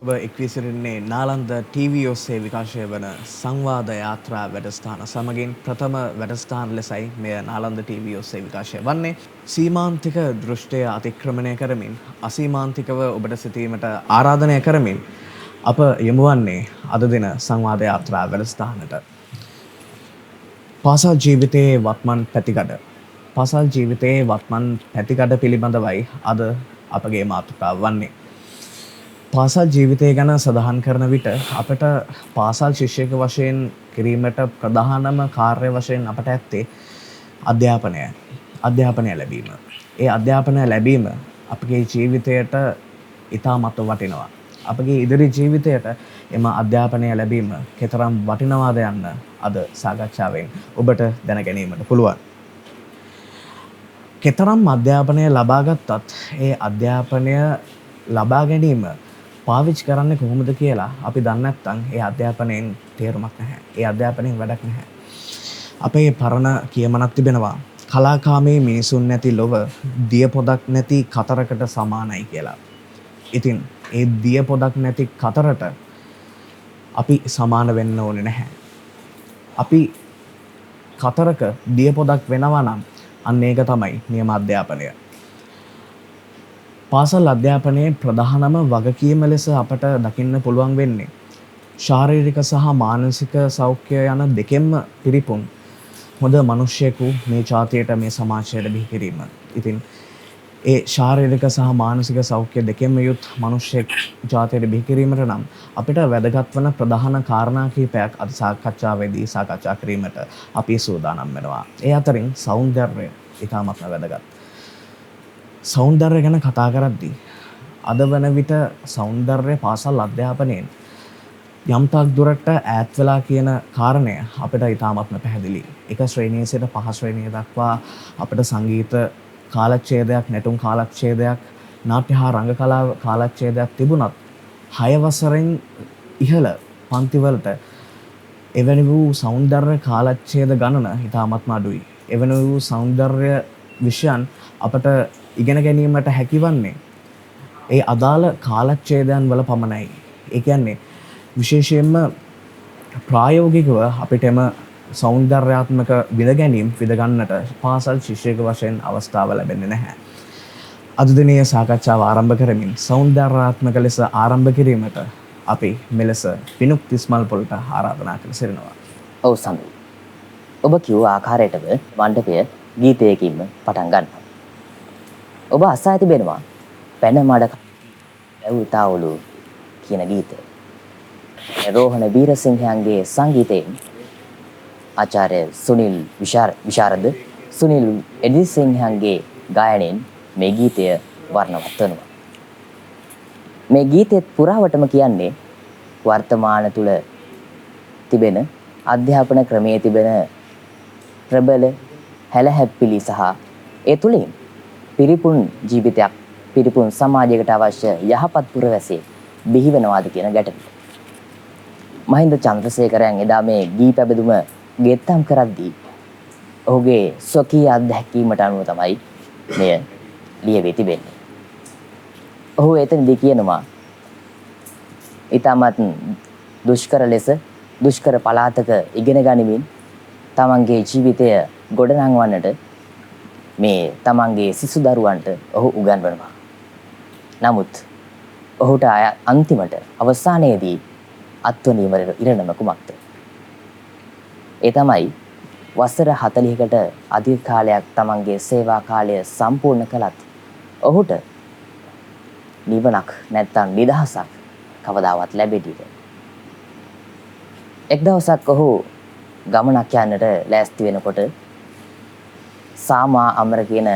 ඔබ එක්විසිරන්නේ නාලන්ද TV ඔස්සේ විකාශය වන සංවාද යාත්‍රා වැඩස්ථාන සමගින් ප්‍රථම වැඩස්ථාන ලෙසයි මෙය නාලන්ද TV ඔස්සේ විකාශය වන්නේ. සීමාන්තික දෘෂ්ටය අතික්‍රමණය කරමින් අසීමාන්තිකව ඔබට සිතීමට ආරාධනය කරමින් අප යොමු වන්නේ අද දින සංවාද යාත්‍රා වැඩස්ථානට. පාසල් ජීවිතයේ වත්මන් පැතිකඩ. පාසල් ජීවිතයේ වත්මන් පැතිකඩ පිළිබඳවයි අද අපගේ මාතෘකාව වන්නේ. පාසල් ජීවිතය ගැන සඳහන් කරන විට අපට පාසල් ශිෂ්‍යක වශයෙන් කිරීමට ප්‍රධානම කාර්ය වශයෙන් අපට ඇත්තේ අධ්‍යාපනය ලැබීම. ඒ අධ්‍යාපනය ලැබීම අපගේ ජීවිතයට ඉතාමත් වටිනවා. අපගේ ඉදිරි ජීවිතයට එම අධ්‍යාපනය ලැබීම කෙතරම් වටිනවාද යන්න අද සාකච්ඡාවෙන් ඔබට දැන ගැනීමට පුළුවන්. කෙතරම් අධ්‍යාපනය ලබාගත්තත් ඒ අධ්‍යාපනය ලබා ගැනීම පාවිච්චි කරන්නේ කොහොමද කියලා අපි දන්නේ නැත්නම් ඒ අධ්‍යාපනයෙන් තේරුමක් නැහැ. ඒ අධ්‍යාපනයෙන් වැඩක් නැහැ. අපේ පරණ කියමනක් තිබෙනවා. කලාකාමී මිනිසුන් නැති ලොව දිය පොදක් නැති කතරකට සමානයි කියලා. ඉතින් ඒ දිය පොදක් නැති කතරට අපි සමාන වෙන්න ඕනේ නැහැ. අපි කතරක දිය පොදක් වෙනවා නම් අන්න ඒක තමයි නියම අධ්‍යාපනය. පාසල් අධ්‍යාපනයේ ප්‍රධානම වගකීම ලෙස අපට දකින්න පුළුවන් වෙන්නේ ශාරීරික සහ මානසික සෞඛ්‍ය යන දෙකෙන්ම පිරිපුන් හොඳ මිනිසෙකු මේ ජාතියට මේ සමාජයට බිහි කිරීම. ඉතින් ඒ ශාරීරික සහ මානසික සෞඛ්‍ය දෙකෙන්ම යුත් මිනිසෙක් ජාතියට බිහි කිරීමට නම් අපිට වැදගත් වන ප්‍රධාන කාරණා කිහිපයක් අද සාකච්ඡාවේදී සාකච්ඡා කිරීමට අපි සූදානම් වෙනවා. ඒ අතරින් සෞන්දර්යය ඉතාමත් වැදගත්. සෞන්දර්ය ගැන කතා කරද්දී අද වන විට සෞන්දර්ය පාසල් අධ්‍යාපනයෙන් යම්තාක් දුරට ඈත් වෙලා කියන කාරණය අපිට ඉතාමත්ම පැහැදිලි. එක ශ්‍රේණියේ සිට පහ ශ්‍රේණිය දක්වා අපිට සංගීත කාලච්ඡේදයක්, නැටුම් කාලච්ඡේදයක්, නාට්‍ය හා රංග කලාව කාලච්ඡේදයක් තිබුණත් 6 වසරෙන් ඉහළ පන්තිවලට එවැනි වූ සෞන්දර්ය කාලච්ඡේද ගණන ඉතාමත්ම අඩුයි. එවැනි වූ සෞන්දර්ය විෂයන් අපට ඉගෙන ගැනීමට හැකිවන්නේ ඒ අදාළ කාලච්ඡේදයන් වල පමණයි. ඒ කියන්නේ විශේෂයෙන්ම ප්‍රායෝගිකව අපිට එම සෞන්දර්යාත්මක විඳ ගන්නට පාසල් ශිෂ්‍යක වශයෙන් අවස්ථාව ලැබෙන්නේ නැහැ. අද දිනේ සාකච්ඡාව ආරම්භ කරමින් සෞන්දර්යාත්මක ලෙස ආරම්භ කිරීමට අපි මෙලෙස පිනුක් තිස්මල් පොළට ආරාධනා කර සිටිනවා. ඔව් සමි. ඔබ කිව්ව ආකාරයටම මණ්ඩපය ගීතයකින්ම පටන් ගන්නවා. ඔබ අසා තිබෙනවා පැන මඩ ඇවුතාවුලු කියන ගීතය. රෝහණ වීරසිංහයන්ගේ සංගීතයෙන් ආචාර්ය සුනිල් විශාරද සුනිල් එදිසිංහයන්ගේ ගායනයෙන් මේ ගීතය වර්ණවත් වෙනවා. මේ ගීතෙත් පුරාවටම කියන්නේ වර්තමාන තුල තිබෙන අධ්‍යාපන ක්‍රමයේ තිබෙන ප්‍රබල හැලහැප්පිලි සහ ඒ තුලින් පිරිපුන් ජීවිතයක් පිරිපුන් සමාජයකට අවශ්‍ය යහපත් පුරවැසියෙක් බිහි වෙනවාද කියන ගැටලුව. මහින්ද චන්ද්‍රසේකරයන් එදා මේ ගී පැබදුම ගෙත්තම් කරද්දී ඔහුගේ ස්වකීය අත්දැකීමට අනුව තමයි මෙය ලියවී තිබෙන්නේ. ඔහු එතනදී කියනවා ඊටමත් දුෂ්කර ලෙස දුෂ්කර පළාතක ඉගෙන ගනිමින් තමන්ගේ ජීවිතය ගොඩනංවන්නට මේ තමන්ගේ සිසු දරුවන්ට ඔහු උගන්වනවා. නමුත් ඔහුට අන්තිමට අවසානයේදී අත්වනීම ඉරණම කුමක්ද? ඒ තමයි වසර 40කට අධික කාලයක් තමන්ගේ සේවා කාලය සම්පූර්ණ කළත් ඔහුට නිවනක් නැත්තම් නිදහසක් කවදාවත් ලැබෙන්නේ. එක් දවසක් ඔහු ගමනක් යන්නට ලෑස්ති වෙනකොට සාමා අමර කියන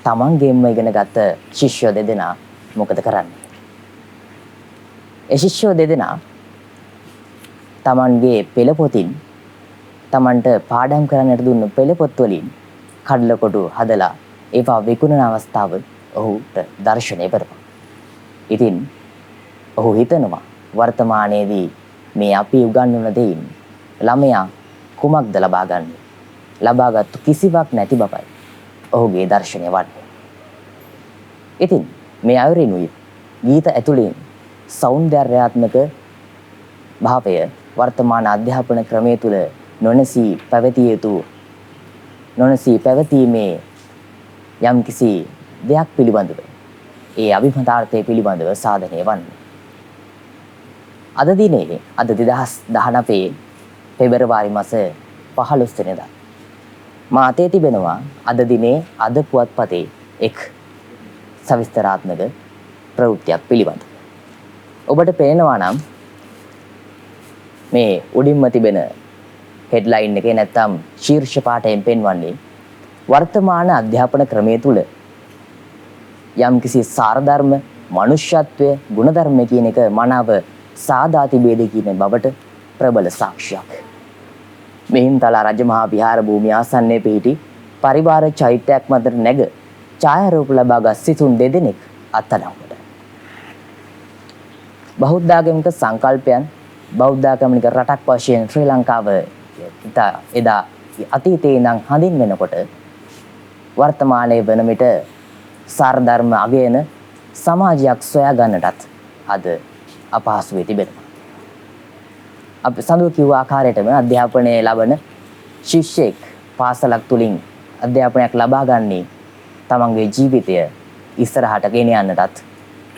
තමන්ගේම ඉගෙන ගත්ත ශිෂ්‍යයෝ දෙදෙනා මොකද කරන්නේ? ඒ ශිෂ්‍යයෝ දෙදෙනා තමන්ගේ පෙළපොතින් තමන්ට පාඩම් කරන්නට දුන්න පෙළපොත් වලින් කඩල කොටු හදලා ඒවා විකුණන අවස්ථාව ඔහුට දර්ශනය කරනවා. ඉතින් ඔහු හිතනවා වර්තමානයේදී මේ අපි උගන්වන දෙයින් ළමයා කුමක්ද ලබා ගන්නේ? ලබාගත්තු කිසිවක් නැති බවයි ඔහුගේ දර්ශනය වන්නේ. ඉතින් මේ අයුරිනුයි ගීත ඇතුළේ සෞන්දර්යාත්මක භාවය වර්තමාන අධ්‍යාපන ක්‍රමය තුළ නොනැසී පැවතීමේ යම්කිසි දෙයක් පිළිබඳව ඒ අභිමතාර්ථය පිළිබඳව සාධනය වන්නේ. අද දිනේ අද 2019 පෙබරවාරි මාස 15 වෙනිදා මා අතේ තිබෙනවා අද දිනේ අද පුවත්පතේ එක් සවිස්තරාත්මක ප්‍රවෘත්තියක් පිළිබඳව. ඔබට පේනවා නම් මේ උඩින්ම තිබෙන හෙඩ්ලයින් එකේ නැත්තම් ශීර්ෂ පාඨයෙන් පෙන්වන්නේ වර්තමාන අධ්‍යාපන ක්‍රමය තුල යම්කිසි සාරධර්ම, මනුෂ්‍යත්වය, ගුණධර්ම කියන එක මනාව සාදා තිබේද කියන බවට ප්‍රබල සාක්ෂියක්. මිහින්තලා රජමහා විහාර භූමිය ආසන්නයේ පිහිටි පරිවාර චෛත්‍යයක් මතට නැග ඡායාරූප ලබාගත් සිසුන් දෙදෙනෙක් අත්අඩංගුවට. බෞද්ධාගමික සංකල්පයන් බෞද්ධාගමික රටක් වශයෙන් ශ්‍රී ලංකාව එදා අතීතයේ ඉඳන් හඳින්වෙනකොට වර්තමානයේ වන විට සාරධර්ම අගයන සමාජයක් සොයා ගන්නටත් අද අපහසු වෙ තිබෙනවා. අප සඳු කිව්ව ආකාරයටම අධ්‍යාපනය ලබන ශිෂ්‍යෙක් පාසලක් තුලින් අධ්‍යාපනයක් ලබා ගන්නේ තමන්ගේ ජීවිතය ඉස්සරහට ගෙන යන්නටත්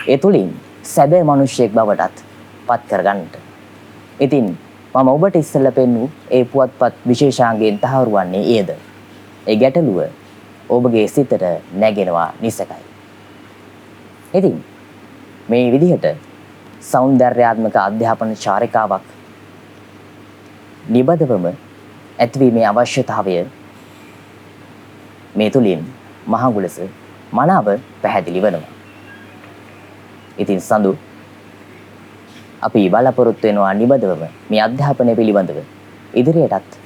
ඒ තුලින් සැබෑ මිනිසෙක් බවටත් පත් කරගන්නට. ඉතින් මම ඔබට ඉස්සෙල්ලා පෙන්වූ ඒ පුවත්පත් විශේෂාංගයෙන් තහවුරු වන්නේ ඒද. ඒ ගැටලුව ඔබගේ සිතට නැගෙනවා නිසකයි. ඉතින් මේ විදිහට සෞන්දර්යාත්මක අධ්‍යාපන චාරිකාවක් නිබඳවම ඇතිවීමේ අවශ්‍යතාවය මේ තුලින් මහඟු ලෙස මනාව පැහැදිලි වෙනවා. ඉතින් සඳු අපි බලාපොරොත්තු වෙනවා නිබඳවම මේ අධ්‍යාපනය පිළිබඳව ඉදිරියටත්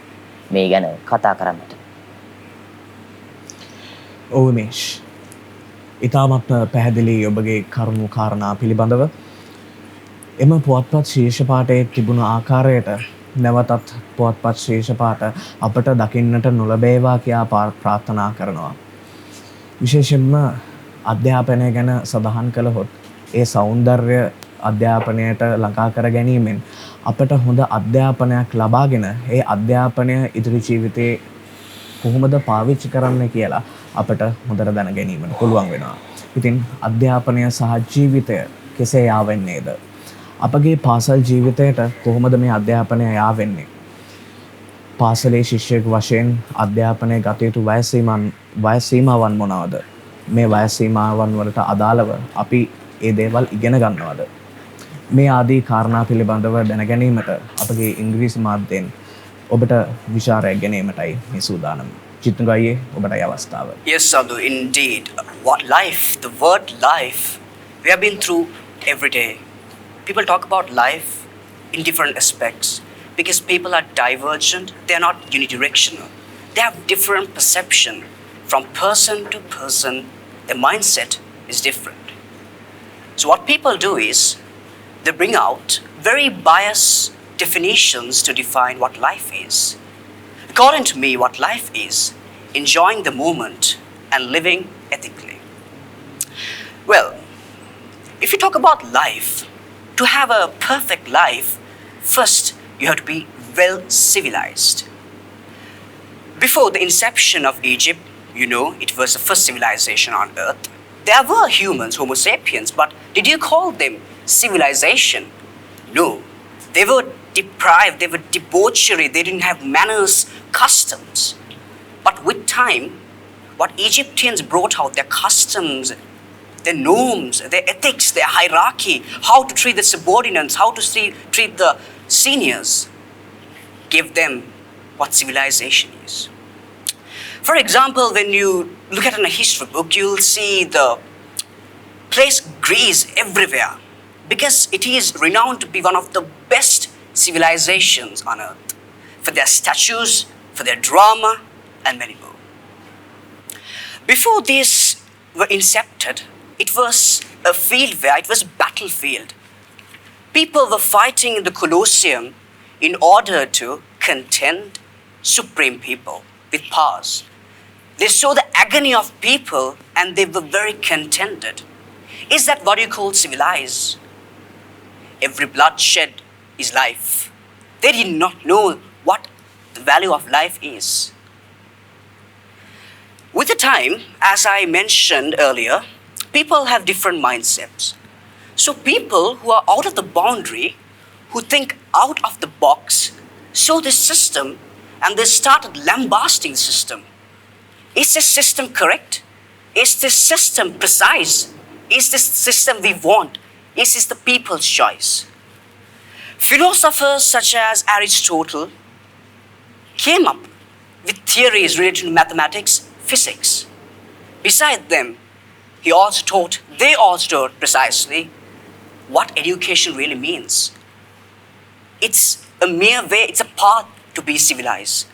මේ ගැන කතා කරන්නට. ඔව් මේෂ්. ඊටමත් පැහැදිලි ඔබගේ කරුණු කාරණා පිළිබඳව. එම පුවත්පත් ශීර්ෂ පාඨයේ තිබුණු ආකාරයට නැවතත් පුවත්පත් ශීර්ෂ පාඨ අපට දකින්නට නොලැබේවා කියා ප්‍රාර්ථනා කරනවා. විශේෂයෙන්ම අධ්‍යාපනය ගැන සඳහන් කළහොත් ඒ සෞන්දර්ය අධ්‍යාපනයට ළඟා කර ගැනීමෙන් අපට හොඳ අධ්‍යාපනයක් ලබාගෙන ඒ අධ්‍යාපනය ඉදිරි ජීවිතේ කොහොමද පාවිච්චි කරන්න කියලා අපට හොඳට දැන ගැනීමට පුළුවන් වෙනවා. ඉතින් අධ්‍යාපනය සහ ජීවිතය කෙසේ යාවෙන්නේද? අපගේ පාසල් ජීවිතයට කොහොමද මේ අධ්‍යාපනය යාවෙන්නේ? පාසලේ ශිෂ්‍යයෙකු වශයෙන් අධ්‍යාපනය ගත යුතු වයස් සීමාවන් මොනවාද? මේ වයස් සීමාවන් වලට අදාළව අපි ඒ දේවල් ඉගෙන ගන්නවද? මේ ආදී කාරණා පිළිබඳව දැන ගැනීමට අපගේ ඉංග්‍රීසි මාධ්‍යයෙන් ඔබට විචාරයක් ගැනීමටයි මේ සූදානම. චිත්තුගායේ ඔබටයි අවස්ථාව. Yes, Sadhu, indeed. What life, the word life, we have been through every day. People talk about life in different aspects because people are divergent, they are not unidirectional. They have different perception from person to person. Their mindset is different. So what people do is they bring out very biased definitions to define what life is. According to me, what life is enjoying the moment and living ethically. Well, if you talk about life, to have a perfect life, first you have to be well civilized. Before the inception of Egypt, you know, it was the first civilization on earth. There were humans, Homo sapiens, but did you call them civilization? No. They were deprived, they were debauchery, they didn't have manners, customs. But with time, what Egyptians brought out, their customs, their norms, their ethics, their hierarchy, how to treat the subordinates, how to treat the seniors, gave them what civilization is. For example, when you look at in a history book, you'll see the place Greece everywhere because it is renowned to be one of the best civilizations on earth for their statues, for their drama, and many more. Before these were incepted, it was a field where it was a battlefield. People were fighting in the Colosseum in order to contend supreme people with powers. They saw the agony of people and they were very contented. Is that what you call civilized? every bloodshed is life. They did not know what the value of life is. With the time, as I mentioned earlier, people have different mindsets. So people who are out of the boundary, who think out of the box, saw this system and they started lambasting the system. Is this system correct? Is this system precise? Is this system we want? Is this the people's choice? Philosophers such as Aristotle came up with theories related to mathematics, physics. Beside them, they also taught precisely what education really means. It's a mere way, it's a path to be civilized.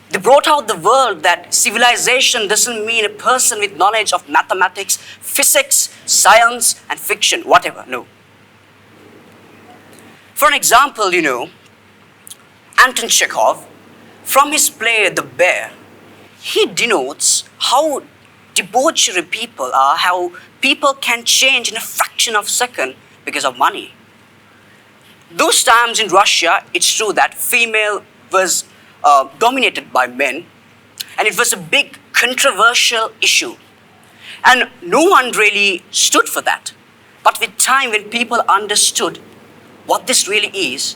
They brought out the world that civilization doesn't mean a person with knowledge of mathematics, physics, science, and fiction, whatever, no. For an example, Anton Chekhov, from his play The Bear, he denotes how debauchery people are, how people can change in a fraction of a second because of money. Those times in Russia, it's true that female was dominated by men, and it was a big controversial issue. And no one really stood for that. But with time, when people understood what this really is,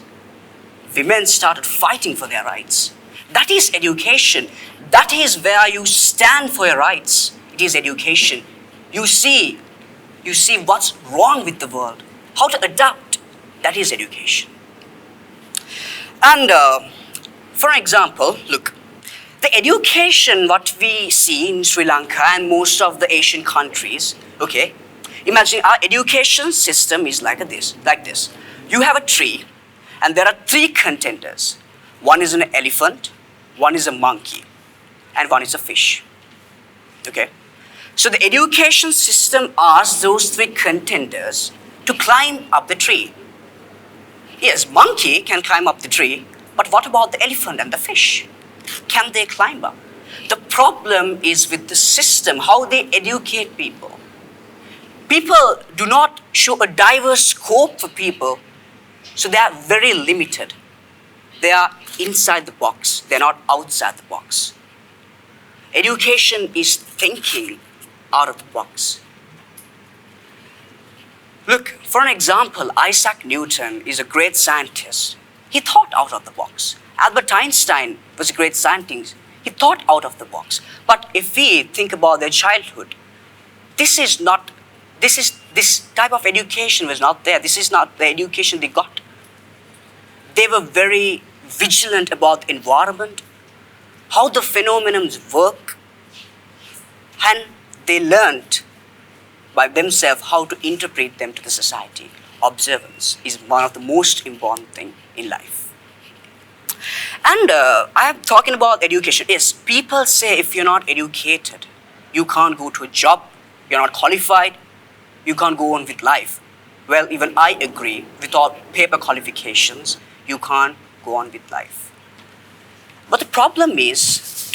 women started fighting for their rights. That is education. That is where you stand for your rights. It is education. You see what's wrong with the world, how to adapt. That is education. And for example, look, the education what we see in Sri Lanka and most of the Asian countries, okay, imagine our education system is like this. You have a tree, and there are three contenders. One is an elephant, one is a monkey, and one is a fish. Okay? So the education system asks those three contenders to climb up the tree. Yes, monkey can climb up the tree, but what about the elephant and the fish? Can they climb up? The problem is with the system, how they educate people. People do not show a diverse scope for people, so they are very limited. They are inside the box, they're not outside the box. Education is thinking out of the box. Look, for an example, Isaac Newton is a great scientist. He thought out of the box. Albert Einstein was a great scientist. He thought out of the box. But if we think about their childhood, this type of education was not there. This is not the education they got. They were very vigilant about the environment, how the phenomena work, and they learned by themselves how to interpret them to the society. Observance is one of the most important things in life. And I am talking about education. Yes, people say if you're not educated, you can't go to a job, you're not qualified, you can't go on with life. Well, even I agree, without paper qualifications, you can't go on with life. But the problem is,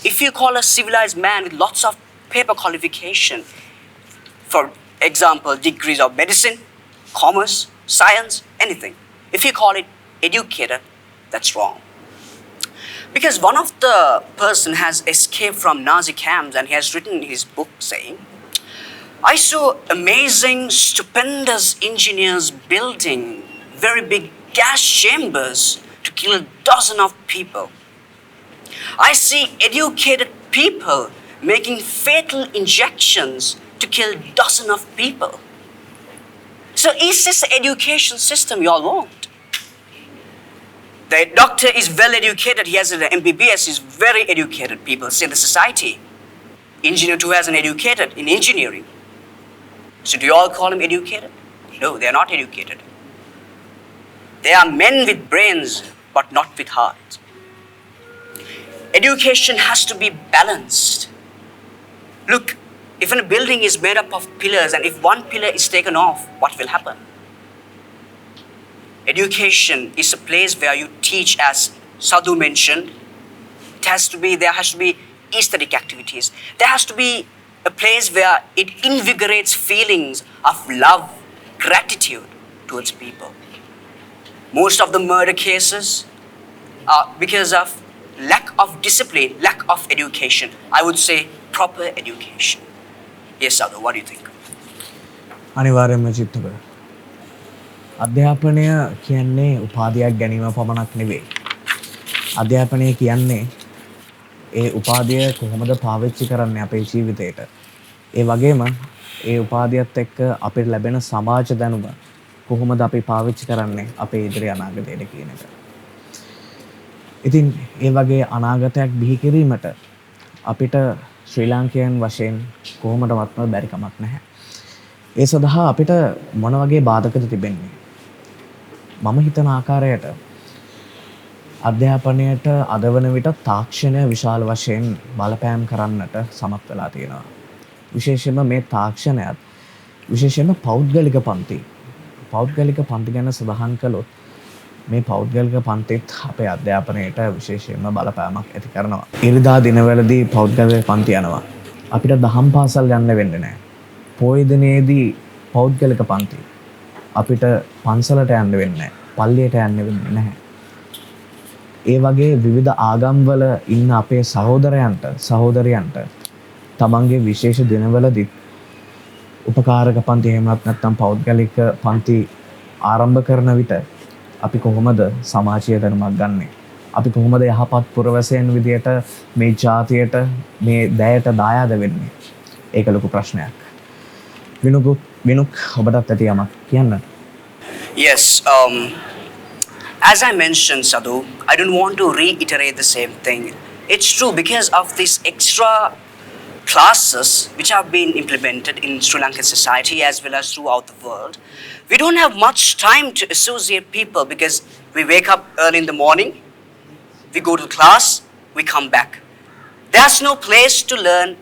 if you call a civilized man with lots of paper qualification, for example, degrees of medicine, commerce, science, anything, if you call it educated, that's wrong. Because one of the person has escaped from Nazi camps and he has written his book saying, I saw amazing, stupendous engineers building very big gas chambers to kill dozens of people. I see educated people making fatal injections to kill dozens of people. So is this the education system you all want? The doctor is well educated, he has an MBBS, he's very educated people in the society. Engineer too has an educated in engineering. So do you all call him educated? No, they are not educated. They are men with brains, but not with hearts. Education has to be balanced. Look, if a building is made up of pillars and if one pillar is taken off, what will happen? Education is a place where you teach, as Sadhu mentioned. There has to be aesthetic activities. There has to be a place where it invigorates feelings of love, gratitude. towards people. Most of the murder cases are because of lack of discipline, lack of education. I would say proper education. Yes, Sadhu, what do you think? අනිවාර්යයෙන්ම චිත්තක. අධ්‍යාපනය කියන්නේ උපාධියක් ගැනීම පමණක් නෙවෙයි. අධ්‍යාපනය කියන්නේ ඒ උපාධිය කොහොමද පාවිච්චි කරන්නේ අපේ ජීවිතේට. ඒ වගේම ඒ උපාධියත් එක්ක අපිට ලැබෙන සමාජ දැනුම කොහොමද අපි පාවිච්චි කරන්නේ අපේ ඉදිරි අනාගතයට කියන එක. ඉතින් ඒ වගේ අනාගතයක් බිහි කිරීමට අපිට ශ්‍රී ලාංකේයන් වශයෙන් කොහොමදවත්ම බැරි කමක් නැහැ. ඒ සඳහා අපිට මොන වගේ බාධකද තිබෙන්නේ? මම හිතන ආකාරයට අධ්‍යාපනයට අද වන විට තාක්ෂණය විශාල වශයෙන් බලපෑම් කරන්නට සමත් වෙලා තියෙනවා. විශේෂයෙන්ම මේ තාක්ෂණයත් විශේෂයෙන්ම පෞද්ගලික පන්ති. පෞද්ගලික පන්ති ගැන සඳහන් කළොත් මේ පෞද්ගලික පන්තිත් අපේ අධ්‍යාපනයට විශේෂයෙන්ම බලපෑමක් ඇති කරනවා. ඉරිදා දිනවලදී පෞද්ගලික පන්ති යනවා. අපිට දහම් පාසල් යන්න වෙන්නේ නැහැ. පොය දිනේදී පෞද්ගලික පන්ති. අපිට පන්සලට යන්න වෙන්නේ නැහැ. පල්ලියට යන්න වෙන්නේ නැහැ. ඒ වගේ විවිධ ආගම්වල ඉන්න අපේ සහෝදරයන්ට සහෝදරියන්ට තමන්ගේ විශේෂ දිනවලදී උපකාරක පන්ති එහෙමත් නැත්නම් පෞද්ගලික පන්ති ආරම්භ කරන විට අපි කොහොමද සමාජීය ධර්මයක් ගන්නෙ? අපි කොහොමද යහපත් පුරවැසියන් විදියට මේ ජාතියට මේ දැයට දායාද වෙන්නේ? ඒක ලොකු ප්‍රශ්නයක්. විනුක් ඔබටත් ඇති යමක් කියන්න. Yes, as I mentioned, Sadhu, I don't want to reiterate the same thing. It's true because of these extra classes which have been implemented in Sri Lankan society as well as throughout the world. We don't have much time to associate people because we wake up early in the morning, we go to class, we come back. There's no place to learn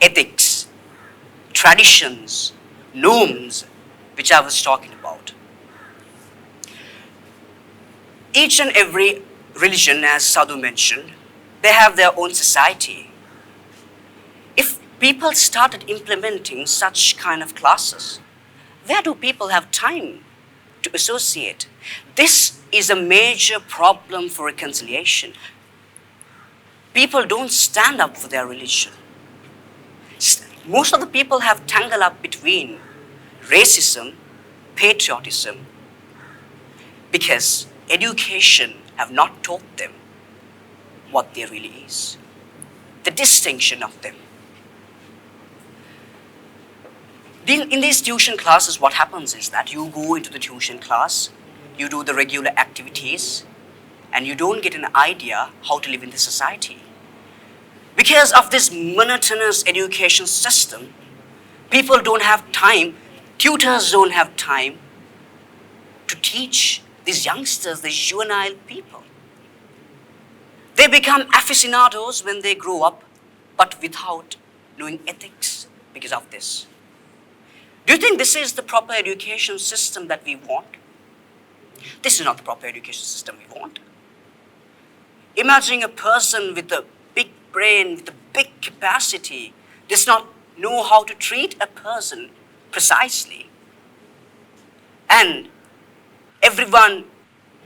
ethics, traditions, norms, which I was talking about. Each and every religion, as Sadhu mentioned, they have their own society. If people started implementing such kind of classes, where do people have time to associate? This is a major problem for reconciliation. People don't stand up for their religion. Most of the people have tangled up between racism, patriotism, because education have not taught them what there really is, the distinction of them. In these tuition classes, what happens is that you go into the tuition class, you do the regular activities, and you don't get an idea how to live in the society. Because of this monotonous education system, people don't have time, tutors don't have time to teach these youngsters, these juvenile people. They become aficionados when they grow up, but without knowing ethics because of this. Do you think this is the proper education system that we want? This is not the proper education system we want. Imagine a person with a big brain, with a big capacity, does not know how to treat a person precisely. And everyone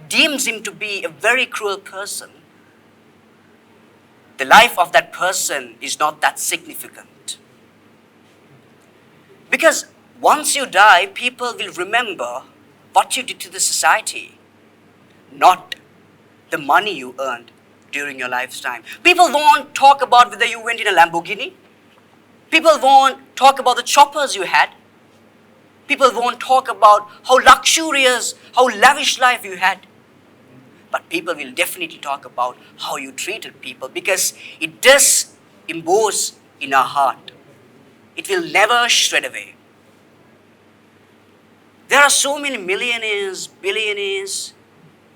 deems him to be a very cruel person. The life of that person is not that significant. Because once you die, people will remember what you did to the society, not the money you earned during your lifetime. People won't talk about whether you went in a Lamborghini. People won't talk about the choppers you had. People won't talk about how luxurious, how lavish life you had. But people will definitely talk about how you treated people because it does emboss in our heart. It will never shred away. There are so many millionaires, billionaires,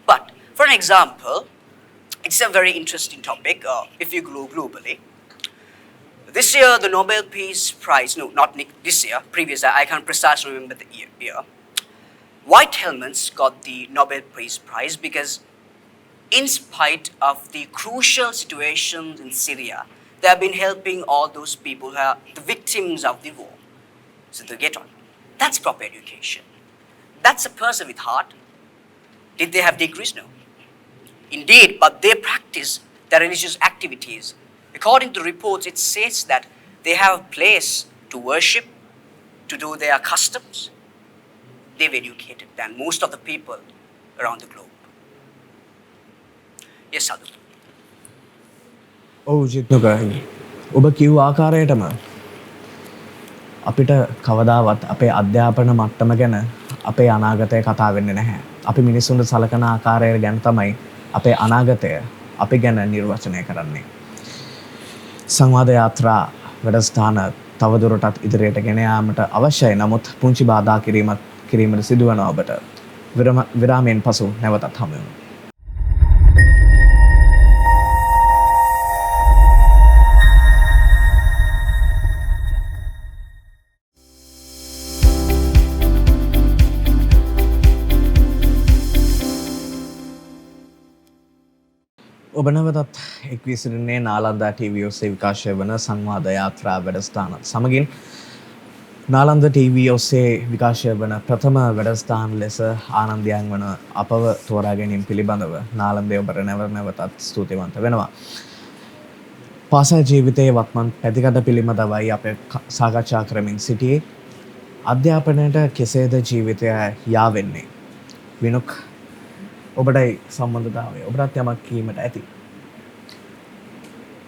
but for an example, it's a very interesting topic if you go globally. This year, the Nobel Peace Prize, no, not this year, previous year, I can't precisely remember the year. White helmets got the Nobel Peace Prize because in spite of the crucial situations in Syria, they have been helping all those people who are the victims of the war. So they get on. That's proper education. That's a person with heart. Did they have degrees? No. Indeed, but they practice their religious activities. According to reports, it says that they have a place to worship, to do their customs. They were educated than most of the people around the globe. Yes, Sadhu. ඔව් ජිත්නුක ඔබ කිව් ආකාරයටම අපිට කවදාවත් අපේ අධ්‍යාපන මට්ටම ගැන අපේ අනාගතය කතා වෙන්නේ නැහැ. අපි මිනිස්සුන්ට සලකන ආකාරය ගැන තමයි අපේ අනාගතය අපි ගැන නිර්වචනය කරන්නේ. සංවාද යාත්‍රා වැඩසටහන තවදුරටත් ඉදිරියට ගෙන යාමට අවශ්‍යයි. නමුත් පුංචි බාධා කිරීමට සිදුවනවා ඔබට. විරාමයෙන් පසු නැවතත් හමු වෙමු. ඔබ නැවතත් එක්වී සිටින්නේ නාලන්දා TV ඔස්සේ විකාශය වන සංවාද යාත්‍රා වැඩසටහන සමගින් නාලන්දා TV ඔස්සේ විකාශය වන ප්‍රථම වැඩසටහන ලෙස ආනන්දයන් වන අපව තෝරා ගැනීම පිළිබඳව නාලන්දේ ඔබට නැවතත් ස්තුතිවන්ත වෙනවා. පාසල් ජීවිතයේ වත්මන් පැතිකඩ පිළිබඳවයි අප සාකච්ඡා කරමින් සිටියේ. අධ්‍යාපනයට කෙසේද ජීවිතය යාවෙන්නේ? විනුක් ඔබටයි සම්බන්ධතාවය ඔබටත් යමක් කීමට ඇති.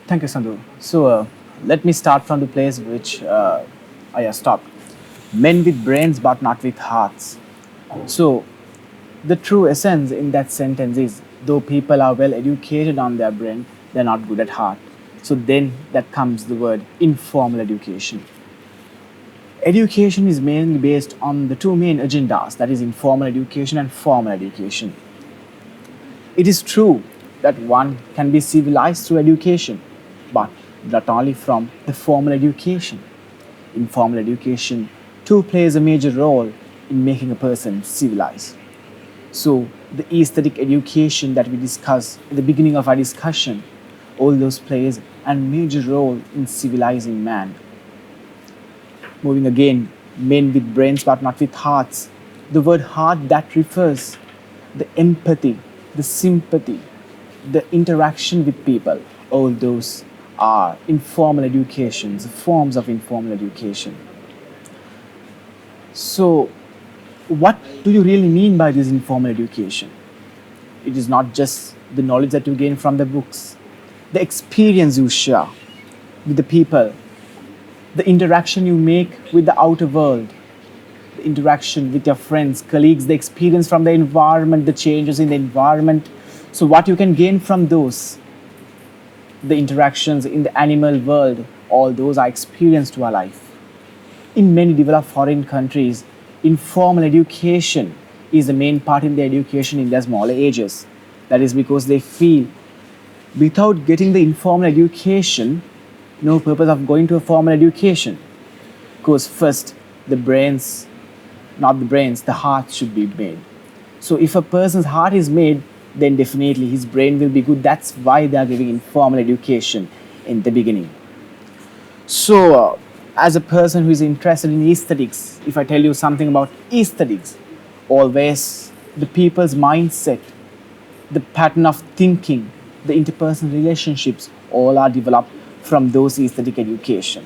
Thank you, Sandhu. So, let me start from the place which I stopped. Men with brains but not with hearts. So, the true essence in that sentence is, though people are well educated on their brain, they're not good at heart. So then that comes the word informal education. Education is mainly based on the two main agendas, that is informal education and formal education. It is true that one can be civilized through education, but not only from the formal education. Informal education too plays a major role in making a person civilized. So the aesthetic education that we discussed at the beginning of our discussion, all those plays a major role in civilizing man. Moving again, men with brains but not with hearts. The word heart that refers the empathy, the sympathy, the interaction with people. All those are informal educations, forms of informal education. So, what do you really mean by this informal education? It is not just the knowledge that you gain from the books, the experience you share with the people, the interaction you make with the outer world, the interaction with your friends, colleagues, the experience from the environment, the changes in the environment. So what you can gain from those, the interactions in the animal world, all those are experienced to our life. In many developed foreign countries, informal education is the main part in the education in their smaller ages. That is because they feel without getting the informal education, no purpose of going to a formal education. Because first, the brains, not the brains, the heart should be made. So if a person's heart is made, then definitely his brain will be good. That's why they are giving informal education in the beginning. So as a person who is interested in aesthetics, if I tell you something about aesthetics, always the people's mindset, the pattern of thinking, the interpersonal relationships, all are developed from those aesthetic education.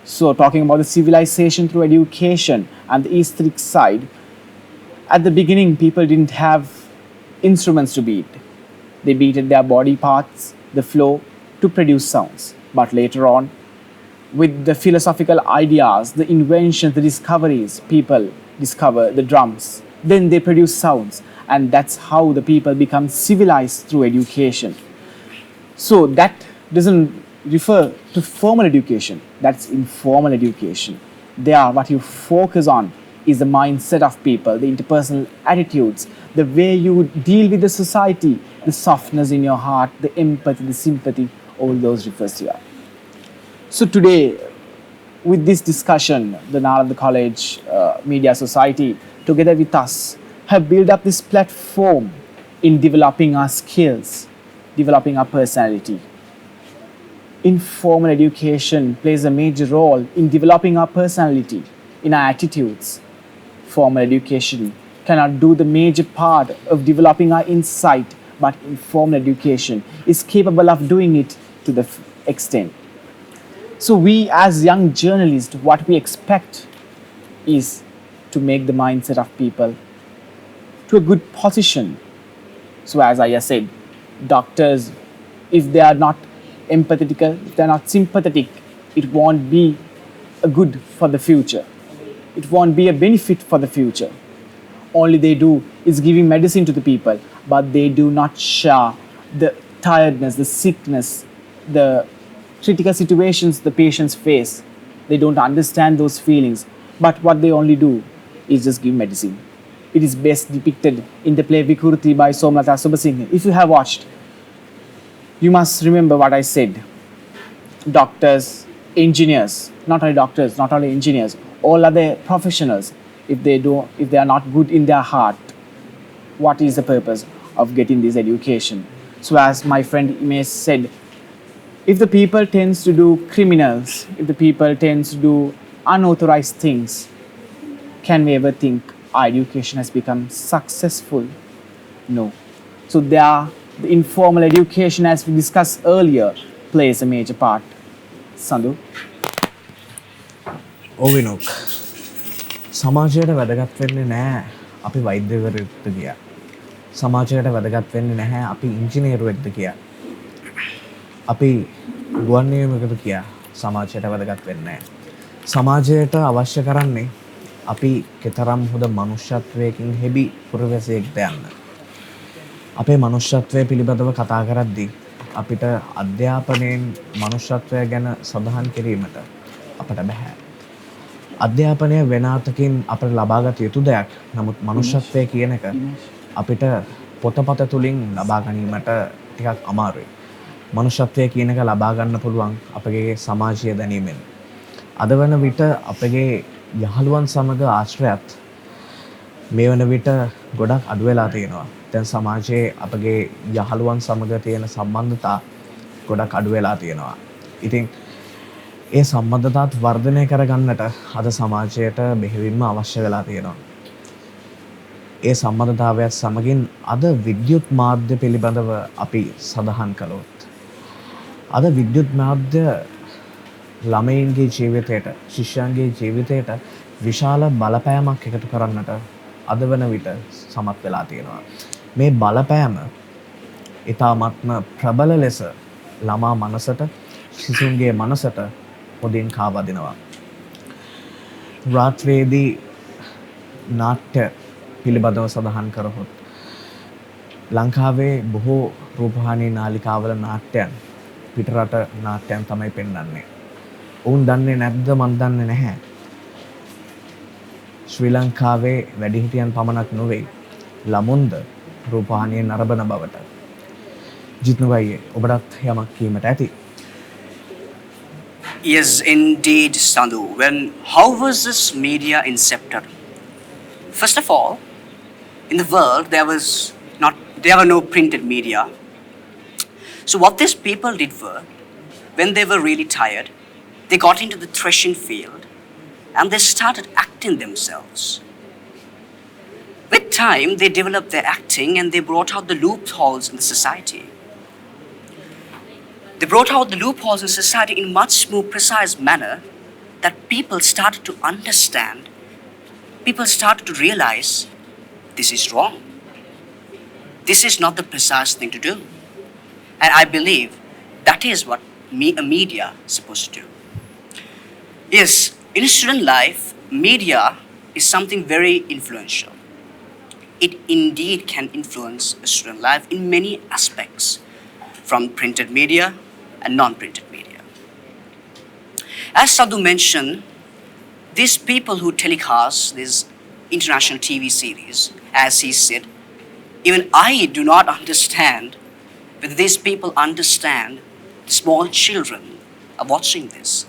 So talking about the civilization through education and the aesthetic side, at the beginning people didn't have instruments to beat. They beated their body parts, the floor, to produce sounds. But later on, with the philosophical ideas, the inventions, the discoveries, people discover the drums. Then they produce sounds. And that's how the people become civilized through education. So that doesn't refer to formal education. That's informal education. There, what you focus on is the mindset of people, the interpersonal attitudes, the way you deal with the society, the softness in your heart, the empathy, the sympathy, all those refers to that. So today, with this discussion, the Nalanda College Media Society, together with us, have built up this platform in developing our skills, developing our personality. Informal education plays a major role in developing our personality, in our attitudes. formal education cannot do the major part of developing our insight, but informal education is capable of doing it to the extent. So we as young journalists, what we expect is to make the mindset of people to a good position. So as I said, doctors, if they are not empathetic, if they are not sympathetic, it won't be a good for the future. It won't be a benefit for the future. Only they do is giving medicine to the people, but they do not share the tiredness, the sickness, the critical situations the patients face. They don't understand those feelings, but what they only do is just give medicine. It is best depicted in the play Vikurti by Somnatha Subasinghe. If you have watched, you must remember what I said. Doctors, engineers, not only doctors, not only engineers, all other professionals, if they are not good in their heart, what is the purpose of getting this education? So as my friend Imesh said, if the people tends to do criminals, if the people tends to do unauthorized things, can we ever think our education has become successful? No. So the informal education, as we discussed earlier, plays a major part. Sandhu? ඔවිනොක් සමාජයට වැදගත් වෙන්නේ නැහැ අපි වෛද්‍යවරුෙක්ද කියලා. සමාජයට වැදගත් වෙන්නේ නැහැ අපි ඉංජිනේරුවෙක්ද කියලා. අපි ගුවන් නියමකද කියලා සමාජයට වැදගත් වෙන්නේ නැහැ. සමාජයට අවශ්‍ය කරන්නේ අපි කතරම් හොඳ මනුෂ්‍යත්වයකින් හෙබි පුරවැසියෙක්ද යන්න. අපේ මනුෂ්‍යත්වය පිළිබඳව කතා කරද්දී අපිට අධ්‍යාපනයෙන් මනුෂ්‍යත්වය ගැන සඳහන් කිරීමට අපට බෑ. අධ්‍යාපනය වෙන අතකින් අපට ලබාගත යුතු දෙයක්. නමුත් මනුෂ්‍යත්වය කියන එක අපිට පොතපත තුලින් ලබා ගැනීමට ටිකක් අමාරුයි. මනුෂ්‍යත්වය කියන එක ලබා ගන්න පුළුවන් අපගේ සමාජීය දැනීමෙන්. අද වන විට අපගේ යහළුවන් සමග ආශ්‍රයත් මේ වන විට ගොඩක් අඩු වෙලා තියෙනවා. දැන් සමාජයේ අපගේ යහළුවන් සමග තියෙන සම්බන්ධතා ගොඩක් අඩු වෙලා තියෙනවා. ඉතින් ඒ සම්බන්ධතාවත් වර්ධනය කරගන්නට අද සමාජයට බෙහෙවින්ම අවශ්‍ය වෙලා තියෙනවා. ඒ සම්බන්ධතාවයත් සමගින් අද විද්‍යුත් මාධ්‍ය පිළිබඳව අපි සඳහන් කළොත් අද විද්‍යුත් මාධ්‍ය ළමයින්ගේ ජීවිතයට, ශිෂ්‍යයන්ගේ ජීවිතයට විශාල බලපෑමක් එකතු කරන්නට අද වන විට සමත් වෙලා තියෙනවා. මේ බලපෑම ඊටාත්ම ප්‍රබල ලෙස ළමා මනසට, සිසුන්ගේ මනසට පොදින් කාවදිනවා. රාත්‍රියේදී නාට්‍ය පිළිබඳව සඳහන් කරහොත් ලංකාවේ බොහෝ රූපවාහිනී නාලිකාවල නාට්‍යයන් පිටරට නාට්‍යයන් තමයි පෙන්වන්නේ. ඔවුන් දන්නේ නැද්ද? මන් දන්නේ නැහැ. ශ්‍රී ලංකාවේ වැඩිහිටියන් පමණක් නොවේ ළමුන්ද රූපවාහිනියේ නරඹන බවට. ජිත්නුවයි ඔබටත් යමක් කීමට ඇති. Yes, indeed, Sandhu. How was this media incepted? First of all, in the world there were no printed media. So what these people did were, when they were really tired, they got into the threshing field and they started acting themselves. With time, they developed their acting and they brought out the loopholes in the society. They brought out the loopholes in society in much more precise manner that people started to understand. People started to realize this is wrong. This is not the precise thing to do. And I believe that is what a media is supposed to do. Yes, in student life, media is something very influential. It indeed can influence a student life in many aspects, from printed media and non-printed media. As Sadhu mentioned, these people who telecast these international TV series, as he said, even I do not understand whether these people understand the small children are watching this.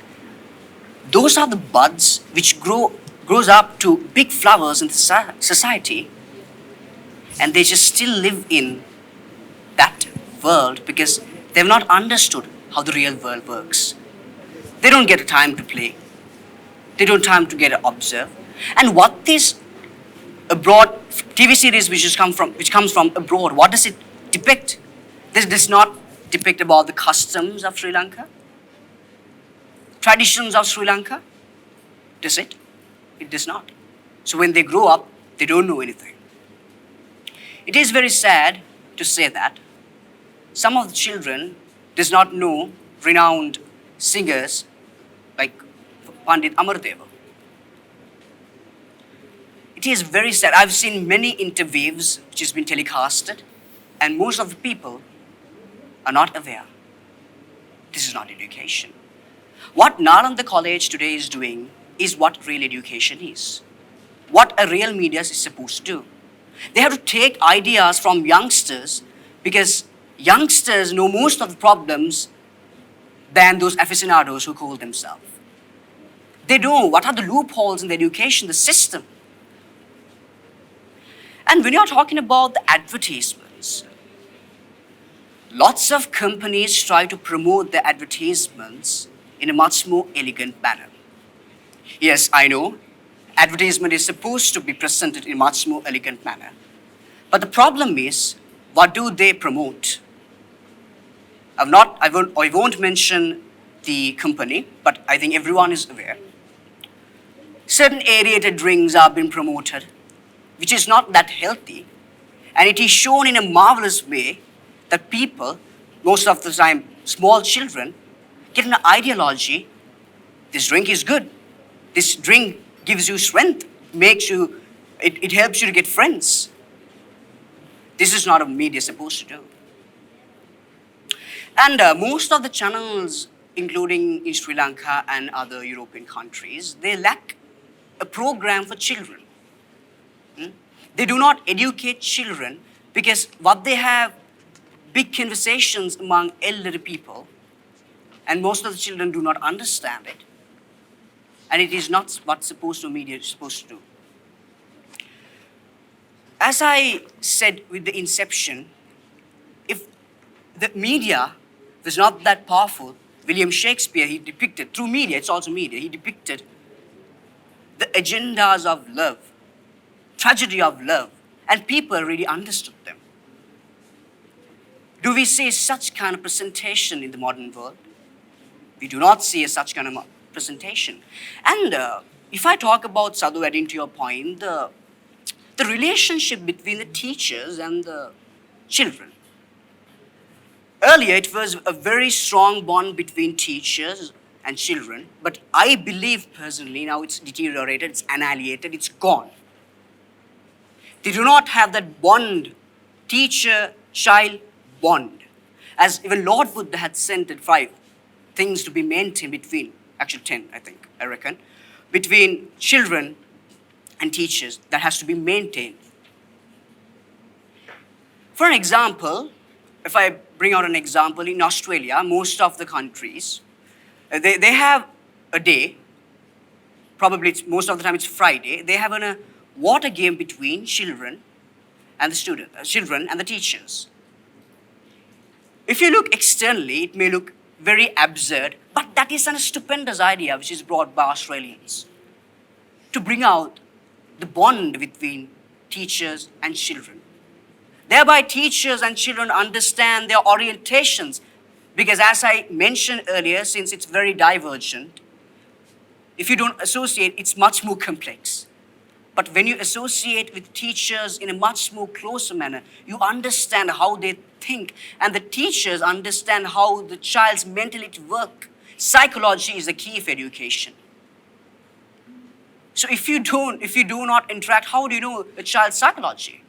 Those are the buds which grows up to big flowers in the society, and they just still live in that world because they've not understood how the real world works. They don't get a time to play. They don't time to get to observe. And what these abroad TV series which comes from abroad, what does it depict? This does not depict about the customs of Sri Lanka, traditions of Sri Lanka. Does it? It does not. So when they grow up, they don't know anything. It is very sad to say that some of the children does not know renowned singers like Pandit Amarteva. It is very sad. I've seen many interviews which has been telecasted, and most of the people are not aware. This is not education. What Nalanda College today is doing is what real education is. What a real media is supposed to do. They have to take ideas from youngsters, because youngsters know most of the problems than those aficionados who call themselves. They know what are the loopholes in the education, the system. And when you're talking about the advertisements, lots of companies try to promote their advertisements in a much more elegant manner. Yes, I know, advertisement is supposed to be presented in a much more elegant manner. But the problem is, what do they promote? I won't mention the company, but I think everyone is aware. Certain aerated drinks are being promoted, which is not that healthy, and it is shown in a marvelous way that people, most of the time small children, get an ideology. This drink is good. This drink gives you strength, it helps you to get friends. This is not a media supposed to do. And most of the channels, including in Sri Lanka and other European countries, they lack a program for children. They do not educate children, because what they have, big conversations among elderly people, and most of the children do not understand it. And it is not what media is supposed to do. As I said with the inception, if the media was not that powerful, William Shakespeare, he depicted, through media, it's also media, he depicted the agendas of love, tragedy of love, and people really understood them. Do we see such kind of presentation in the modern world? We do not see such kind of presentation. And if I talk about, Sadhu, adding to your point, the relationship between the teachers and the children. Earlier, it was a very strong bond between teachers and children, but I believe personally now it's deteriorated, it's annihilated, it's gone. They do not have that bond, teacher-child bond. As even Lord Buddha had sent 5 things to be maintained between, actually 10, I reckon, between children and teachers that has to be maintained. For an example, if I bring out an example, in Australia, most of the countries, they have a day, probably most of the time it's Friday, they have a water game between children and the teachers. If you look externally, it may look very absurd, but that is a stupendous idea which is brought by Australians to bring out the bond between teachers and children. Thereby, teachers and children understand their orientations, because as I mentioned earlier, since it's very divergent, if you don't associate, it's much more complex. But when you associate with teachers in a much more closer manner, you understand how they think, and the teachers understand how the child's mentality works. Psychology is the key of education. So if you do not interact, how do you know a child's psychology?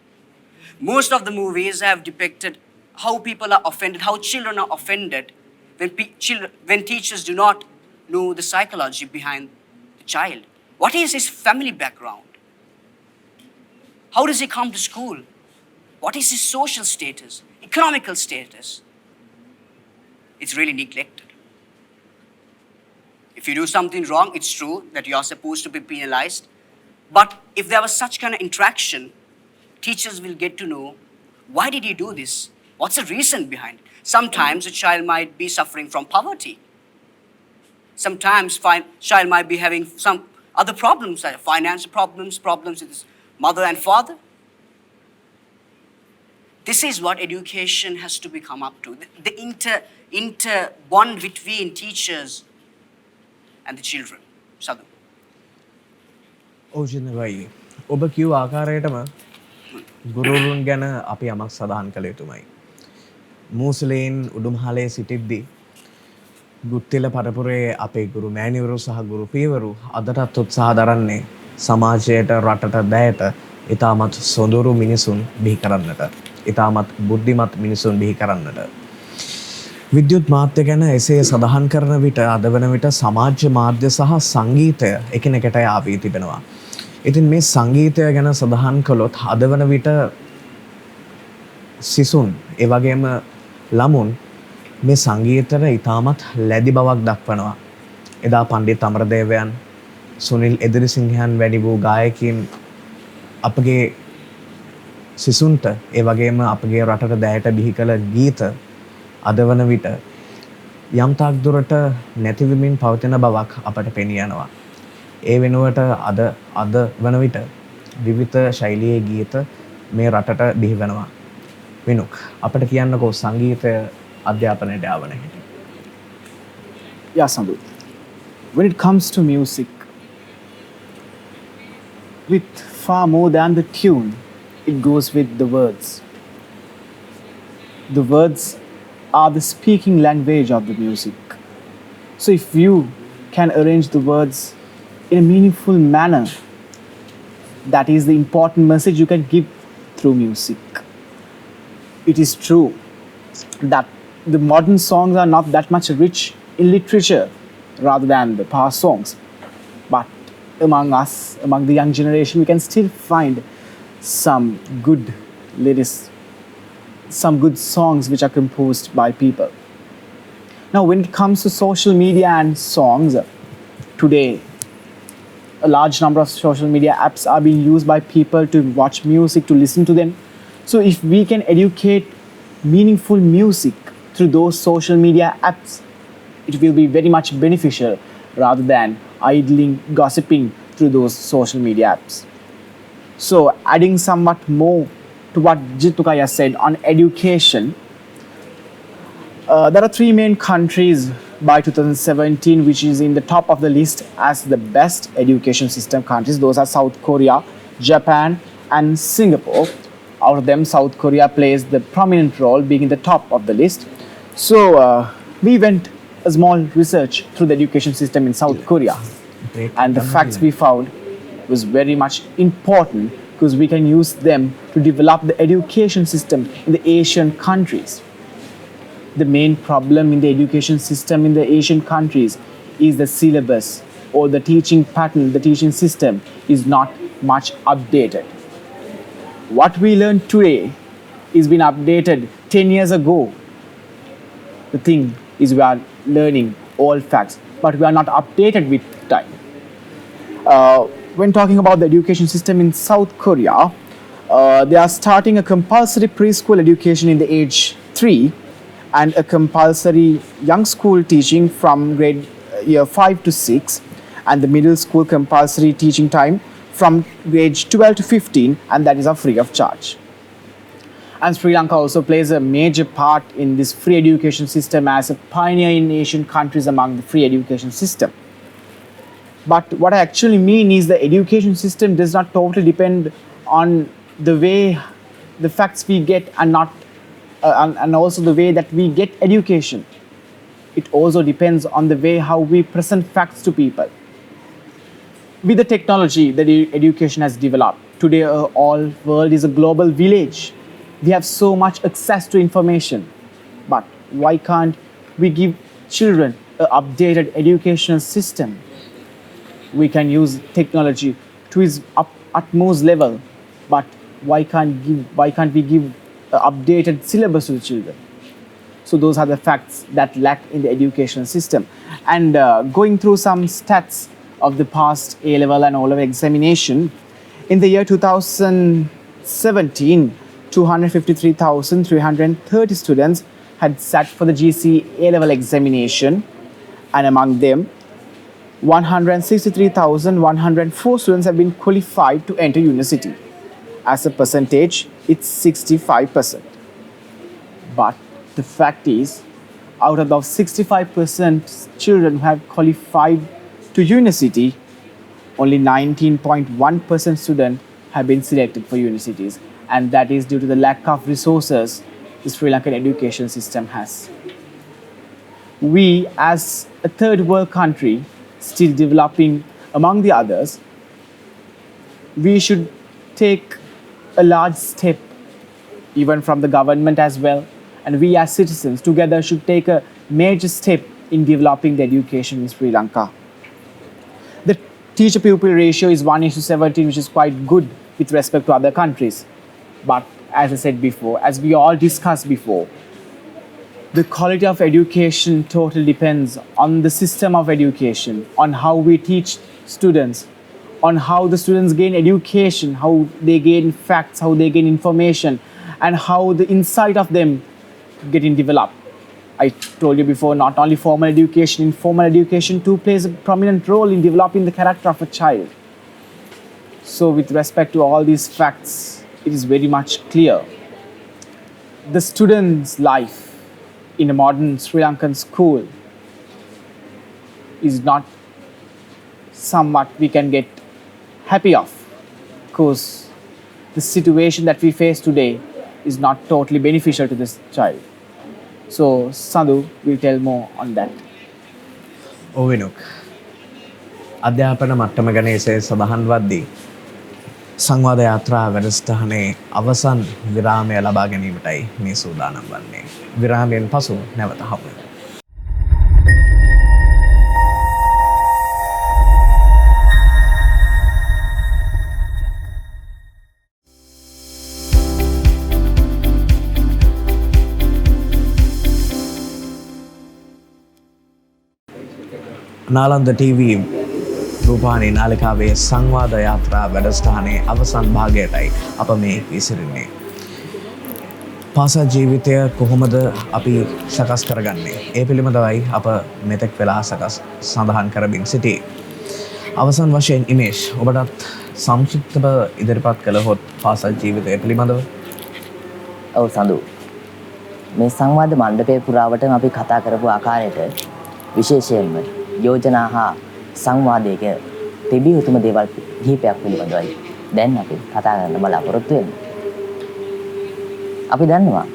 Most of the movies have depicted how people are offended, how children are offended when teachers do not know the psychology behind the child. What is his family background? How does he come to school? What is his social status, economical status? It's really neglected. If you do something wrong, it's true that you are supposed to be penalized. But if there was such kind of interaction, teachers will get to know, why did he do this? What's the reason behind it? Sometimes a child might be suffering from poverty. Sometimes a child might be having some other problems, like financial problems with his mother and father. This is what education has to become up to. The inter bond between teachers and the children. Sadhu. ඕජනවයි ඔබ කිව් ආකාරයටම ගුරුවරුන් ගැන අපි යමක් සඳහන් කළ යුතුමයි. මූසලයෙන් උඩුමහලේ සිටිද්දී ගුත්තිල පරපුරේ අපේ ගුරු මෑණිවරු සහ ගුරු පියවරු අදටත් උත්සාහ දරන්නේ සමාජයට රටට දැයට ඉතාමත් සොඳුරු මිනිසුන් බිහි කරන්නට, ඉතාමත් බුද්ධිමත් මිනිසුන් බිහි කරන්නට. විද්‍යුත් මාධ්‍ය ගැන එසේ සඳහන් කරන විට අද වන විට සමාජ මාධ්‍ය සහ සංගීතය එකිනෙකට ආවී තිබෙනවා. ඉතින් මේ සංගීතය ගැන සඳහන් කළොත් අද වන විට සිසුන් ඒ වගේම ළමුන් මේ සංගීතයට ඉතාමත් ලැබි බවක් දක්වනවා. එදා පණ්ඩිත් අමරදේවයන්, සුනිල් එදිරිසිංහයන් වැනි වූ ගායකයින් අපගේ සිසුන්ට ඒ වගේම අපගේ රටට දැයට බිහි කළ ගීත අද වන විට යම් තාක් දුරට නැතිවෙමින් පවතින බවක් අපට පෙනී යනවා. ඒ වෙනුවට අද වන විට විවිධ ශෛලියේ ගීත මේ රටට බිහි වෙනවා. විනුක් අපට කියන්නකෝ සංගීතය අධ්‍යාපනයට ආවන හැටි. Yeah, Sandhu. When it comes to music, with far more than the tune, it goes with the words. The words are the speaking language of the music. So if you can arrange the words in a meaningful manner, that is the important message you can give through music. It is true that the modern songs are not that much rich in literature rather than the past songs. But among us, among the young generation, we can still find some good lyrics, some good songs which are composed by people. Now, when it comes to social media and songs, today a large number of social media apps are being used by people to watch music, to listen to them. So if we can educate meaningful music through those social media apps, it will be very much beneficial rather than idling, gossiping through those social media apps. So adding somewhat more to what Jitukaya said on education, there are three main countries by 2017 which is in the top of the list as the best education system countries. Those are South Korea, Japan and Singapore. Out of them, South Korea plays the prominent role, being in the top of the list. So we went a small research through the education system in South Korea, and the facts we found was very much important because we can use them to develop the education system in the Asian countries. The main problem in the education system in the Asian countries is the syllabus or the teaching pattern, the teaching system is not much updated. What we learn today is been updated 10 years ago. The thing is we are learning all facts, but we are not updated with time. When talking about the education system in South Korea, they are starting a compulsory preschool education in the age 3 and a compulsory young school teaching from grade year 5 to 6 and the middle school compulsory teaching time from grade 12 to 15, and that is free of charge. And Sri Lanka also plays a major part in this free education system as a pioneer in Asian countries among the free education system. But what I actually mean is the education system does not totally depend on the way the facts we get and not and also the way that we get education. It also depends on the way how we present facts to people. With the technology that education has developed, today all world is a global village. We have so much access to information. But why can't we give children an updated educational system? We can use technology to its utmost level, but why can't we give an updated syllabus to the children? So those are the facts that lack in the education system. And going through some stats of the past A-level and O-level examination, in the year 2017, 253,330 students had sat for the GC A-level examination, and among them, 163,104 students have been qualified to enter university. as a percentage, it's 65%. But the fact is, out of those 65% children who have qualified to university, only 19.1% students have been selected for universities. And that is due to the lack of resources the Sri Lankan education system has. We, as a third world country, still developing among the others, we should take a large step, even from the government as well, and we as citizens together should take a major step in developing the education in Sri Lanka. The teacher-pupil ratio is 1:17, which is quite good with respect to other countries. But as I said before, as we all discussed before, the quality of education totally depends on the system of education, on how we teach students, on how the students gain education, how they gain facts, how they gain information, and how the insight of them getting developed. I told you before, not only formal education, informal education too plays a prominent role in developing the character of a child. So with respect to all these facts, it is very much clear. The student's life in a modern Sri Lankan school is not somewhat we can get happy of, because the situation that we face today is not totally beneficial to this child. So Sadhu will tell more on that. ඔවිනුක් අධ්‍යාපන මට්ටම ගැන එසේ සඳහන් වද්දී සංවාද යාත්‍රා වැඩසටහනේ අවසන් විරාමය ලබා ගැනීමටයි මේ සූදානම් වන්නේ. විරාමයෙන් පසු නැවත හමු වෙමු. NalandaTV රූපානී නාලිකාවේ සංවාද යාත්‍රා වැඩසටහනේ අවසන් භාගයටයි අප මේ විසිරෙන්නේ. පාසල් ජීවිතය කොහොමද අපි සකස් කරගන්නේ? ඒ පිළිබඳවයි අප මෙතෙක් වෙලා සඳහන් කරමින් සිටී. අවසන් වශයෙන් ඉමේෂ් ඔබටත් සංක්ෂිප්තව ඉදිරිපත් කළහොත් පාසල් ජීවිතය පිළිබඳව. ඔව් සඳු. මේ සංවාද මණ්ඩපයේ පුරාවටම අපි කතා කරපු ආකාරයට විශේෂයෙන්ම යෝජනා හා සංවාදයක තිබිය යුතුම දේවල් කිහිපයක් පිළිබඳවයි දැන් අපි කතා කරන්න බලාපොරොත්තු වෙන්නේ. අපි දන්නවා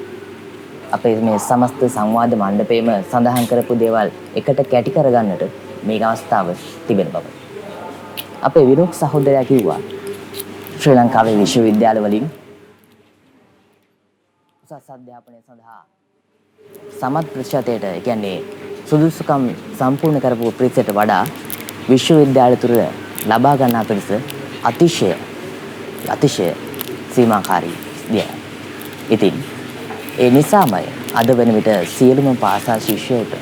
අපේ මේ සමස්ත සංවාද මණ්ඩපයේම සඳහන් කරපු දේවල් එකට කැටි කරගන්නට මේ අවස්ථාව තිබෙන බව. අපේ විරෝක් සහෝදරයා කිව්වා ශ්‍රී ලංකාවේ විශ්වවිද්‍යාල වලින් උසස් අධ්‍යාපනය සඳහා සමත් ප්‍රතිශතයට, ඒ කියන්නේ සුදුසුකම් සම්පූර්ණ කරපු ප්‍රතිශතයට වඩා විශ්වවිද්‍යාල තුර ලබා ගන්නා පිරිස අතිශය සීමාකාරී දෙයක්. ඉතින් ඒ නිසාමයි අද වෙන විට සියලුම පාසල් ශිෂ්‍යයෝට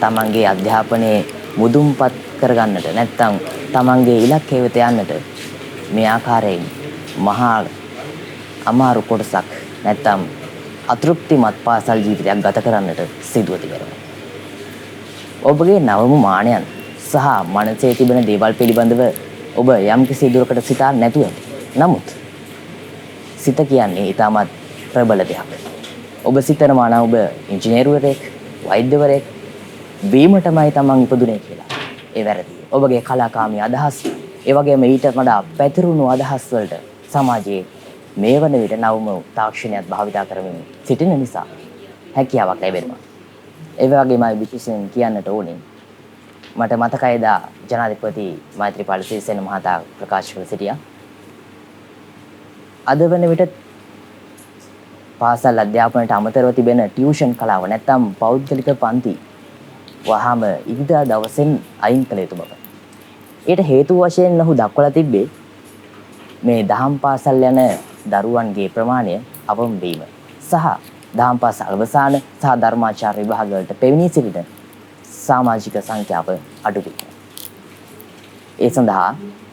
තමන්ගේ අධ්‍යාපනයේ මුදුන්පත් කරගන්නට නැත්නම් තමන්ගේ ඉලක්කය වෙත යන්නට මේ ආකාරයෙන් මහා අමාරු කොටසක් නැත්නම් අතෘප්තිමත් පාසල් ජීවිතයක් ගත කරන්නට සිදුව තිබෙනවා. ඔබගේ නවම මානයන් සහ මනසේ තිබෙන දේවල් පිළිබඳව ඔබ යම්කිසි දුරකට සිතා නැතුව ඇති. නමුත් සිත කියන්නේ ඊටමත් ප්‍රබල දෙයක්. ඔබ සිතනවා නම් ඔබ ඉංජිනේරුවරයෙක්, වෛද්‍යවරයෙක් වීමටමයි තමන් ඉපදුනේ කියලා. ඒ වැරදි. ඔබගේ කලාකාමී අදහස්, ඒ වගේම ඊට වඩා පැතිරුණු අදහස් වලට සමාජයේ මේ වන විට නවම තාක්ෂණයත් භාවිතා කරමින් සිටින නිසා හැකියාවක් ලැබෙනවා. ඒ වගේමයි විශේෂයෙන් කියන්නට ඕනේ. මට මතකයි දා ජනාධිපති මෛත්‍රීපාල සිරිසේන මහතා ප්‍රකාශ කළ සිටියා. අද වන විට පාසල් අධ්‍යාපනයට අමතරව තිබෙන ටියුෂන් කලාව නැත්නම් පෞද්ගලික පන්ති වහාම ඉරිදා දවසෙන් අයින් කළ යුතු බව. ඊට හේතු වශයෙන් ඔහු දක්වලා තිබ්බේ මේ දහම් පාසල් යන දරුවන්ගේ ප්‍රමාණය අවම වීම සහ දහම් පාසල් අවසාන සහ ධර්මාචාර්ය විභාග වලට පැමිණී සිටින සමාජික සංඛ්‍යාව අඩු වීම. ඒ සඳහා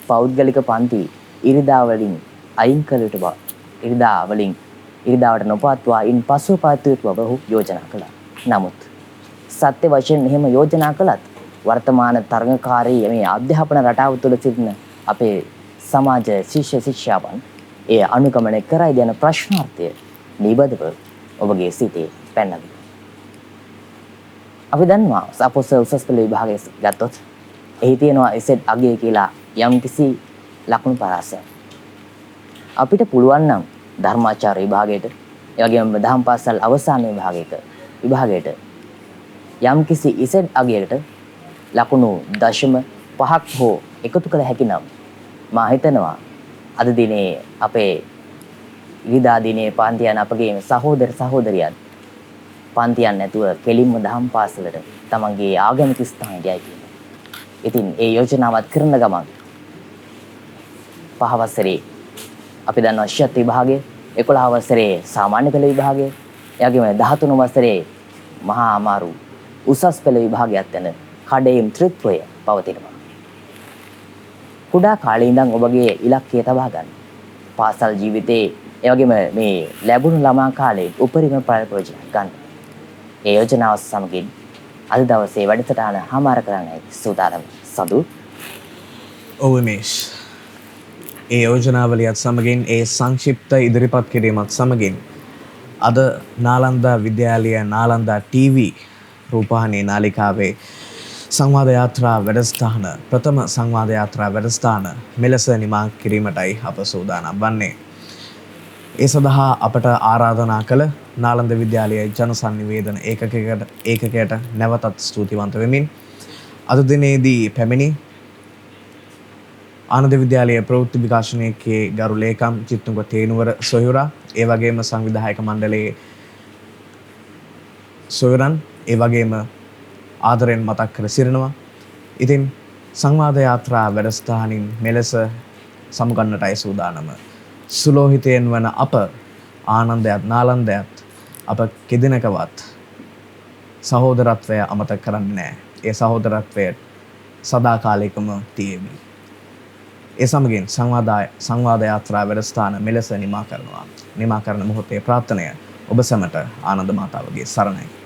පෞද්ගලික පන්ති ඉරිදා වලින් අයින් කළ යුතු බව. ඉරිදාවට නොපවත්වා ඉන් පසුව පවත්විය යුතු බව ඔහු යෝජනා කළා. නමුත් සත්‍ය වශයෙන් එහෙම යෝජනා කළත් වර්තමාන තරඟකාරී මේ අධ්‍යාපන රටාව තුළ සිටින අපේ සමාජ ශිෂ්‍ය ශිෂ්‍යාවන් එය අනුගමනය කරයිද යන ප්‍රශ්නාර්ථය නිබඳව ඔබගේ සිතේ පැනනවි. අපි දන්නවා සපොස් උසස් පෙළ විභාගය ගත්තොත් එහි තියෙනවා එසෙට් අගය කියලා යම්කිසි ලකුණු පරාසයක්. අපිට පුළුවන් නම් ධර්මාචාර්ය විභාගයට ඒ වගේම දහම් පාසල් අවසාන විභාගයට යම්කිසි ඉසෙට් අගයකට ලකුණු 0.5ක් හෝ එකතු කළ හැකි නම් මා හිතනවා අද දිනේ අපේ විදා දිනේ පන්ති යන අපගේ සහෝදර සහෝදරියන් පන්ති යන්නේ නැතුව කෙලින්ම දහම් පාසලට තමන්ගේ ආගමික ස්ථානයට යයි කියනවා. ඉතින් ඒ යෝජනාවත් කරන ගමන් පහ වසරේ අපි දන්නවා ශිෂ්‍යත්ව විභාගය, 11 වසරේ සාමාන්‍ය පෙළ විභාගය, එවැගේම 13 වසරේ මහා අමාරු උසස් පෙළ විභාගයත් යන කඩේම් ත්‍රිත්වය පවතිනවා. කුඩා කාලේ ඉඳන් ඔබගේ ඉලක්කය තබා ගන්න. පාසල් ජීවිතයේ එවැගේම මේ ලැබුණු ළමා කාලේ උපරිම ප්‍රයෝජන ගන්න. ඒ යෝජනාව සමගින් අද දවසේ වැඩසටහන හමාර කරන්නයි සූදානම්. සතු ඔව් මේෂ්. ඒ යෝජනාවලියත් සමගින් ඒ සංක්ෂිප්ත ඉදිරිපත් කිරීමත් සමගින් අද නාලන්දා විද්‍යාලය නාලන්දා TV රූපවාහිනී නාලිකාවේ සංවාද යාත්‍රා වැඩසටහන ප්‍රථම සංවාද යාත්‍රා වැඩසටහන මෙලෙස නිමා කිරීමටයි අප සූදානම් වන්නේ. ඒ සඳහා අපට ආරාධනා කළ නාලන්ද විද්‍යාලයේ ජනසන්නිවේදන ඒකකයට නැවතත් ස්තුතිවන්ත වෙමින් අද දිනේදී පැමිණි ආනන්ද විද්‍යාලයේ ප්‍රවෘත්ති විකාශනයේ ගරු ලේකම් චිත්තුංග තේනුවර සොයුරා, ඒ වගේම සංවිධායක මණ්ඩලයේ සොයුරන්, ඒ වගේම ආදරෙන් මතක් කර සිටිනවා. ඉතින් සංවාද යාත්‍රා වැඩසටහනින් මෙලෙස සමුගන්නටයි සූදානම. සුලෝහිතයෙන් වන අප ආනන්දයත් නාලන්දයත් අප කෙදිනකවත් සහෝදරත්වය අමතක කරන්නේ නැහැ. ඒ සහෝදරත්වය සදාකාලිකම තියෙමි. ඒ සමගින් සංවාද යාත්‍රා වැඩසටහන මෙලෙස නිමා කරනවා. නිමා කරන මොහොතේ ප්‍රාර්ථනය ඔබ සැමට ආනන්ද මාතාවගේ සරණයි.